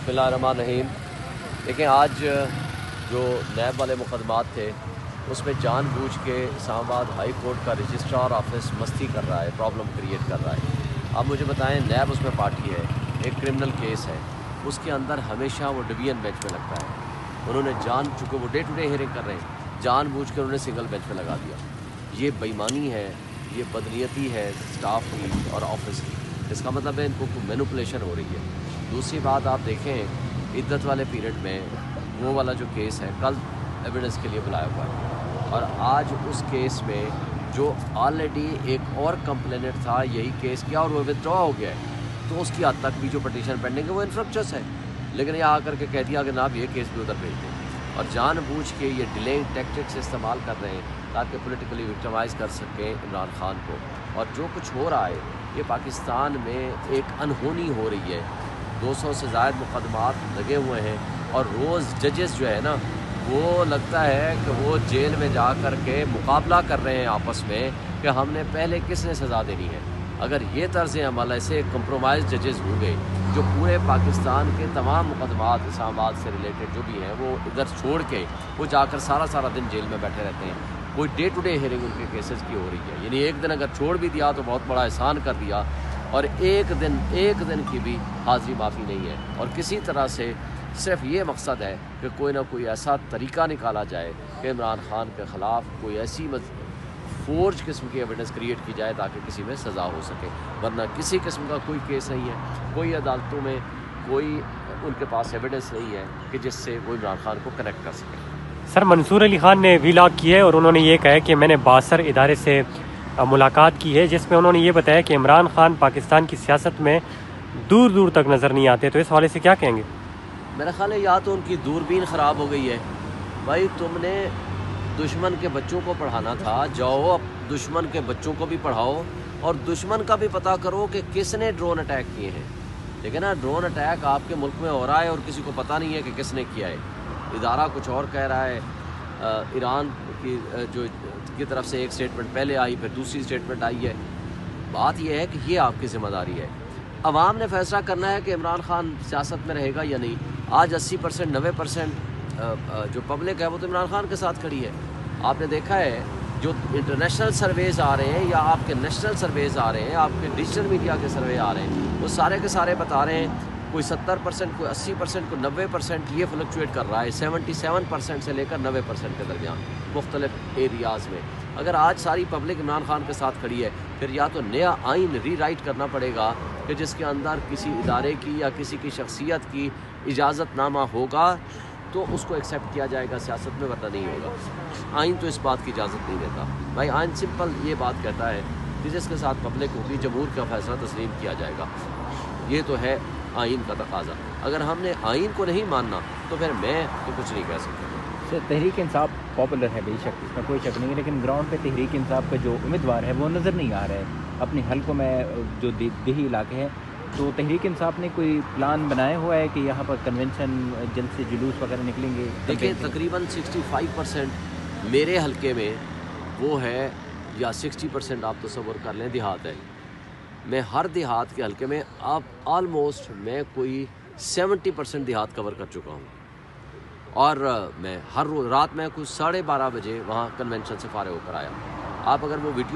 बिस्मिल्लाहिर्रहमानिर्रहीम। देखें, आज जो नैब वाले मुकदमात थे उसमें जानबूझ के इस्लामाबाद हाई कोर्ट का रजिस्ट्रार ऑफिस मस्ती कर रहा है, प्रॉब्लम क्रिएट कर रहा है। आप मुझे बताएं, नैब उसमें पार्टी है, एक क्रिमिनल केस है, उसके अंदर हमेशा वो डिवीजन बेंच में लगता है। उन्होंने चूँकि वो डे टू डे हियरिंग कर रहे हैं, जानबूझ के उन्होंने सिंगल बेंच में लगा दिया। ये बेईमानी है, ये बदनीयती है स्टाफ की और ऑफिस की। इसका मतलब है इनको मैनिपुलेशन हो रही है। दूसरी बात, आप देखें इद्दत वाले पीरियड में वो वाला जो केस है कल एविडेंस के लिए बुलाया हुआ है, और आज उस केस में जो ऑलरेडी एक और कंप्लेनेंट था यही केस किया और वो विथड्रॉ हो गया है, तो उसकी हद तक भी जो पटिशन पेंडिंग है वो इन्फ्रक्चस है। लेकिन ये आकर के कह दिया कि ना ये केस भी उधर भेज दें, और जानबूझ के ये डिलेइंग टैक्टिक्स इस्तेमाल कर रहे हैं ताकि पॉलिटिकली विक्टिमाइज कर सकें इमरान खान को। और जो कुछ हो रहा है ये पाकिस्तान में एक अनहोनी हो रही है। 200 से ज़ायद मुकदमात लगे हुए हैं, और रोज़ जजेस जो है ना, वो लगता है कि वो जेल में जा कर के मुकाबला कर रहे हैं आपस में कि हमने पहले किसने सज़ा देनी है। अगर ये तर्ज़ अमल ऐसे कंप्रोमाइज़ जजेस होंगे जो पूरे पाकिस्तान के तमाम मुकदमात इस्लामाबाद से रिलेटेड जो भी हैं वो इधर छोड़ के वो जाकर सारा दिन जेल में बैठे रहते हैं। कोई डे टू डे हियरिंग उनके केसेस की हो रही है, यानी एक दिन अगर छोड़ भी दिया तो बहुत बड़ा एहसान कर दिया, और एक दिन की भी हाजिरी माफ़ी नहीं है। और किसी तरह से सिर्फ ये मकसद है कि कोई ना कोई ऐसा तरीका निकाला जाए कि इमरान खान के ख़िलाफ़ कोई ऐसी फोर्ज किस्म की एविडेंस क्रिएट की जाए ताकि किसी में सज़ा हो सके। वरना किसी किस्म का कोई केस नहीं है, कोई अदालतों में कोई उनके पास एविडेंस नहीं है कि जिससे वो इमरान खान को कनेक्ट कर सके। सर, मंसूर अली खान ने वीलॉग की है और उन्होंने ये कहा है कि मैंने बासर इदारे से मुलाकात की है, जिसमें उन्होंने ये बताया कि इमरान खान पाकिस्तान की सियासत में दूर दूर तक नज़र नहीं आते। तो इस हवाले से क्या कहेंगे? मेरा ख्याल है या तो उनकी दूरबीन ख़राब हो गई है। भाई, तुमने दुश्मन के बच्चों को पढ़ाना था, जाओ अब दुश्मन के बच्चों को भी पढ़ाओ और दुश्मन का भी पता करो कि किसने ड्रोन अटैक किए हैं। ठीक है ना, ड्रोन अटैक आपके मुल्क में हो रहा है और किसी को पता नहीं है कि किसने किया है। इदारा कुछ और कह रहा है, ईरान की तरफ से एक स्टेटमेंट पहले आई, फिर दूसरी स्टेटमेंट आई है। बात यह है कि ये आपकी ज़िम्मेदारी है। अवाम ने फैसला करना है कि इमरान खान सियासत में रहेगा या नहीं। आज 80% 90% जो पब्लिक है वो तो इमरान खान के साथ खड़ी है। आपने देखा है जो इंटरनेशनल सर्वेज आ रहे हैं या आपके नेशनल सर्वेज आ रहे हैं, आपके डिजिटल मीडिया के सर्वे आ रहे हैं, वो सारे के सारे बता रहे हैं कोई 70%, कोई 80%, कोई 90% ये फ्लक्चुएट कर रहा है, 77% से लेकर 90% के दरमियान मुख्तलिफ एरियाज़ में। अगर आज सारी पब्लिक इमरान खान के साथ खड़ी है, फिर या तो नया आइन रीराइट करना पड़ेगा कि जिसके अंदर किसी इदारे की या किसी की शख्सियत की इजाज़तनामा होगा तो उसको एक्सेप्ट किया जाएगा सियासत में, वरना नहीं होगा। आइन तो इस बात की इजाज़त नहीं देता। भाई, आइन सिंपल ये बात कहता है कि जिसके साथ पब्लिक होगी जमहूर का फैसला तस्लीम किया जाएगा। ये तो है आइन का तकाजा। अगर हमने आइन को नहीं मानना तो फिर मैं तो कुछ नहीं कह सकता। सर, तहरीक इंसाफ पॉपुलर है बेशक, इसमें कोई शक नहीं है, लेकिन ग्राउंड पे तहरीक इंसाफ का जो उम्मीदवार है वो नज़र नहीं आ रहा है। अपने हल्कों में जो देही इलाके हैं, तो तहरीक इंसाफ ने कोई प्लान बनाया हुआ है कि यहाँ पर कन्वेंशन, जल्द से जुलूस वगैरह निकलेंगे? देखिए, तकरीबन 65% मेरे हल्के में वो है, या 60% आप तसव्वुर कर लें देहात है। मैं हर देहात के हल्के में अब ऑलमोस्ट मैं कोई 70% देहात कवर कर चुका हूँ, और मैं हर रोज़ रात में कुछ 12:30 बजे वहाँ कन्वेंशन से फारिग होकर आया। आप अगर वो वीडियो